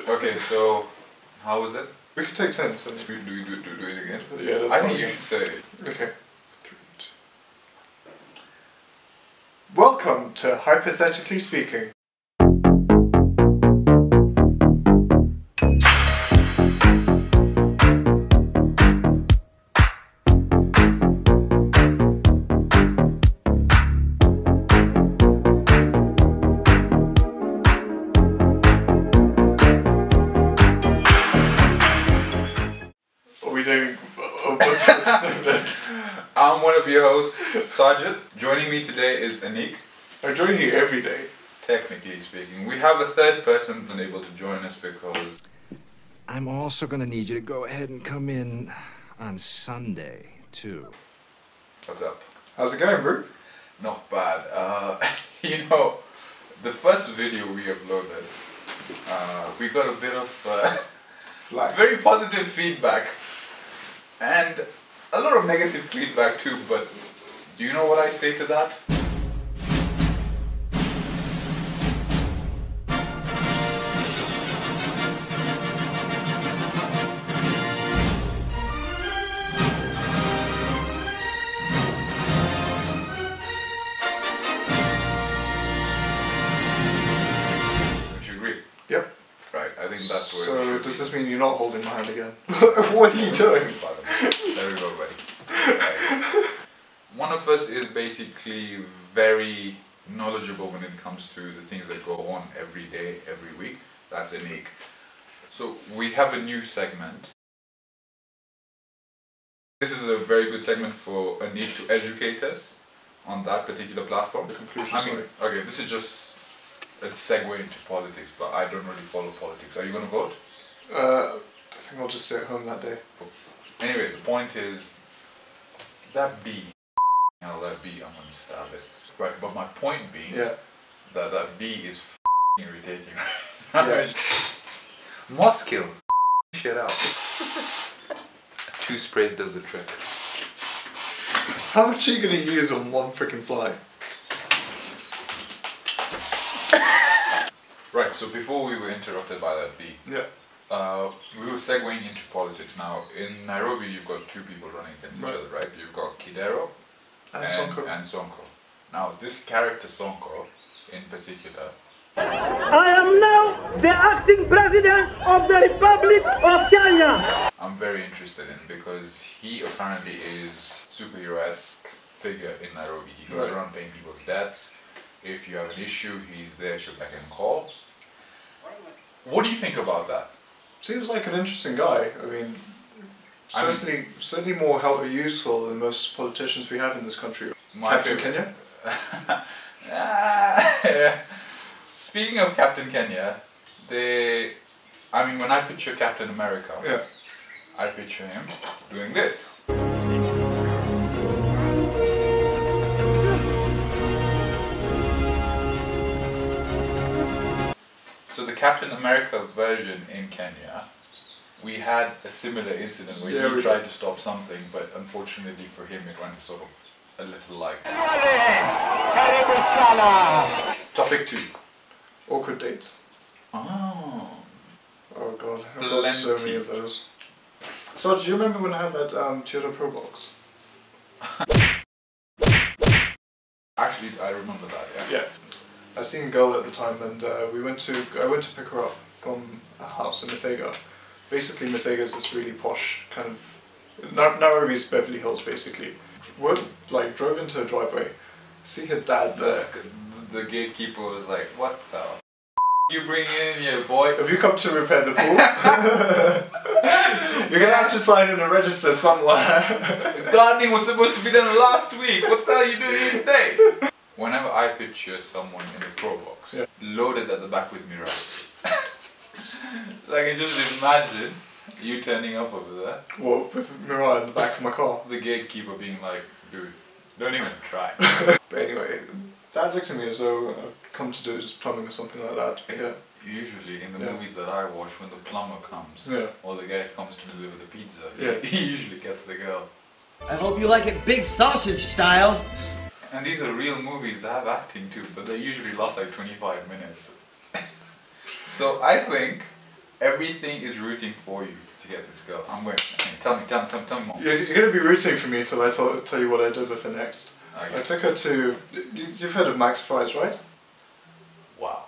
Okay, so how was it? We could take 10, so... Do it again? Yeah, that's I think you should say it. Okay. Welcome to Hypothetically Speaking. I'm one of your hosts, Sajid. Joining me today is Anik. I join you every day. Technically speaking. We have a third person unable to join us because... I'm also going to need you to go ahead and come in on Sunday, too. What's up? How's it going, bro? Not bad. You know, the first video we uploaded, we got a bit of very positive feedback. And a lot of negative feedback too, but do you know what I say to that? Would you agree? Yep. Right, I think that's where So, does this mean you're not holding my hand again? What are you doing? There we go, buddy. Right. One of us is basically very knowledgeable when it comes to the things that go on every day, every week. That's Anik. So we have a new segment. This is a very good segment for Anik to educate us on that particular platform. The conclusion, I mean, okay, this is just a segue into politics, but I don't really follow politics. Are you going to vote? I think I'll just stay at home that day. Anyway, the point is, that bee, I'm going to stab it. Right, but my point being, that bee is irritating right now. Yeah. Must kill. Shit out. 2 sprays does the trick. How much are you going to use on one freaking fly? Right, so before we were interrupted by that bee, we were segueing into politics now. In Nairobi, you've got 2 people running against each other, right? You've got Kidero and Sonko. Now, this character Sonko, in particular, I am now the acting president of the Republic of Kenya. I'm very interested in because he apparently is superhero-esque figure in Nairobi. He goes around paying people's debts. If you have an issue, he's there, she'll back and call. What do you think about that? Seems like an interesting guy. I mean, certainly more useful than most politicians we have in this country. Captain Kenya? Speaking of Captain Kenya, when I picture Captain America, I picture him doing this. So the Captain America version in Kenya, we had a similar incident where he tried to stop something, but unfortunately for him it went sort of a little like... Topic 2. Awkward dates. Oh. Oh god, I've got so many of those. So, do you remember when I had that Toyota Pro Box? Actually, I remember that, Yeah. I was seeing a girl at the time, and I went to pick her up from a house in Muthaiga. Basically, Muthaiga is this really posh kind of Nairobi's Beverly Hills, basically. Drove into her driveway, see her dad there. The gatekeeper was like, "What the f you bring in here, boy? Have you come to repair the pool? You're gonna have to sign in a register somewhere." Gardening was supposed to be done last week. What the hell are you doing here today? Whenever I picture someone in a Pro Box, loaded at the back with mirror, so I can just imagine you turning up over there. What, with Mirai in the back of my car? The gatekeeper being like, "Dude, don't even try." But anyway, Dad looked at me as though I've come to do just plumbing or something like that. Yeah. Usually in the movies that I watch, when the plumber comes, or the guy comes to deliver the pizza, he usually gets the girl. I hope you like it big sausage style. And these are real movies that have acting too, but they usually last like 25 minutes. So I think Everything is rooting for you to get this girl. I'm going. Tell me more. You're going to be rooting for me until I tell you what I did with her next. Okay. I took her to... You've heard of Max Fries, right? Wow.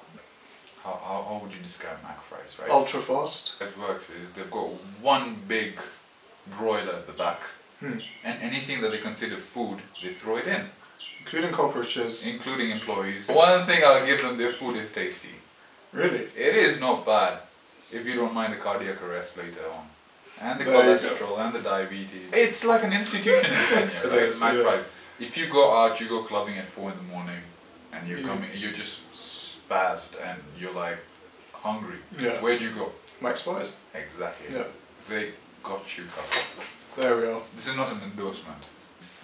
How would you describe Mac Fries, right? Ultra fast. How it works is they've got one big broiler at the back. And anything that they consider food, they throw it in. Including cockroaches. Including employees. One thing I'll give them, their food is tasty. Really? It is not bad, if you don't mind the cardiac arrest later on. And the cholesterol and the diabetes. It's like an institution in Kenya, right? Mac Fries. If you go out, you go clubbing at 4 in the morning, and you're just spazzed and you're like hungry. Yeah. Where'd you go? Max Fries. Exactly. Yeah. They got you covered. There we are. This is not an endorsement.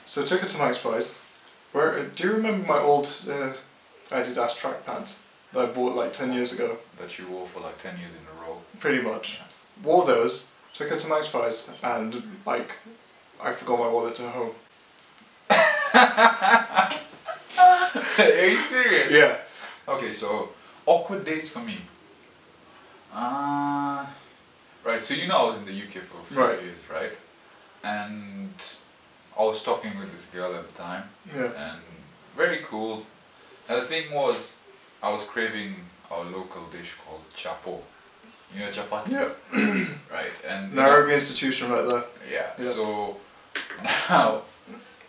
So I took her to Max Fries. Where do you remember my old Adidas track pants that I bought like 10 years ago? That you wore for like 10 years in a row. Pretty much. Yes. Wore those. Took her to Max Fries and like I forgot my wallet at home. Are you serious? Yeah. Okay, so awkward dates for me. Right, so you know I was in the UK for a few years, right? And I was talking with this girl at the time. Yeah. And very cool. And the thing was, I was craving our local dish called chapo. You know chapatis? Yeah. Right, and Nairobi institution right there. Yeah. So now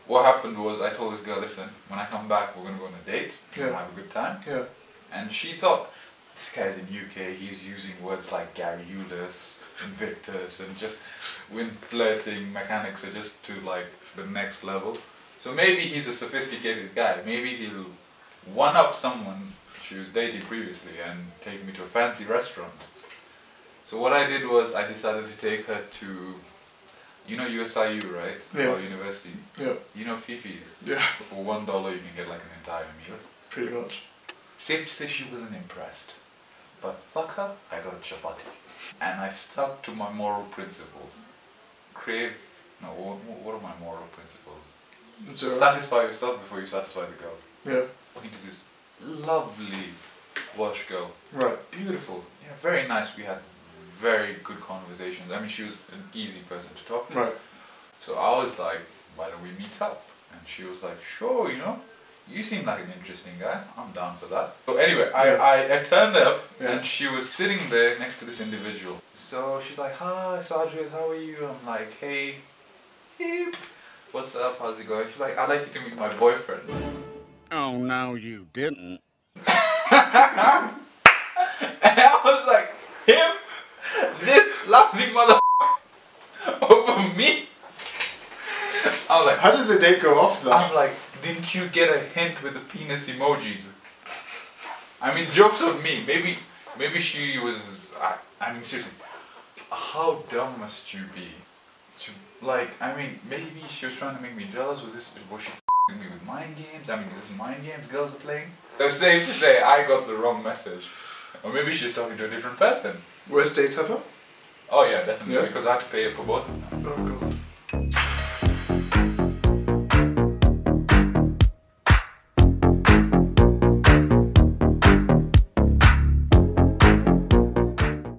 what happened was I told this girl, listen, when I come back we're gonna go on a date, we're gonna have a good time. Yeah. And she thought, this guy's in UK, he's using words like Gary Eulis, Invictus, and just when flirting mechanics are just to like the next level. So maybe he's a sophisticated guy, maybe he'll one up someone she was dating previously and take me to a fancy restaurant. So what I did was I decided to take her to, you know USIU, right? Yeah. Or university. Yeah. You know Fifi's? Yeah. For $1 you can get like an entire meal. Pretty much. Safe to say she wasn't impressed. But fuck her, I got a chapati. And I stuck to my moral principles. What are my moral principles? Satisfy yourself before you satisfy the girl. Yeah. Talking to this lovely Welsh girl. Right. Beautiful. Yeah, very nice. We had very good conversations. I mean, she was an easy person to talk to. Right. So I was like, why don't we meet up? And she was like, sure, you know, you seem like an interesting guy. I'm down for that. So anyway, I turned up and she was sitting there next to this individual. So she's like, hi Sajid, how are you? I'm like, hey, what's up? How's it going? She's like, I'd like you to meet my boyfriend. Oh, no, you didn't. And I was like, him? This lousy motherfucker over me? I was like, how did the date go after that? I'm like, didn't you get a hint with the penis emojis? I mean, jokes on me. Maybe she was. I mean, seriously, how dumb must you be? I mean, maybe she was trying to make me jealous. Was she f***ing me with mind games? I mean, is this mind games girls are playing? So safe to say, I got the wrong message. Or maybe she's talking to a different person. Worst date ever? Oh yeah, definitely. Yeah. Because I had to pay for both of them. Oh god.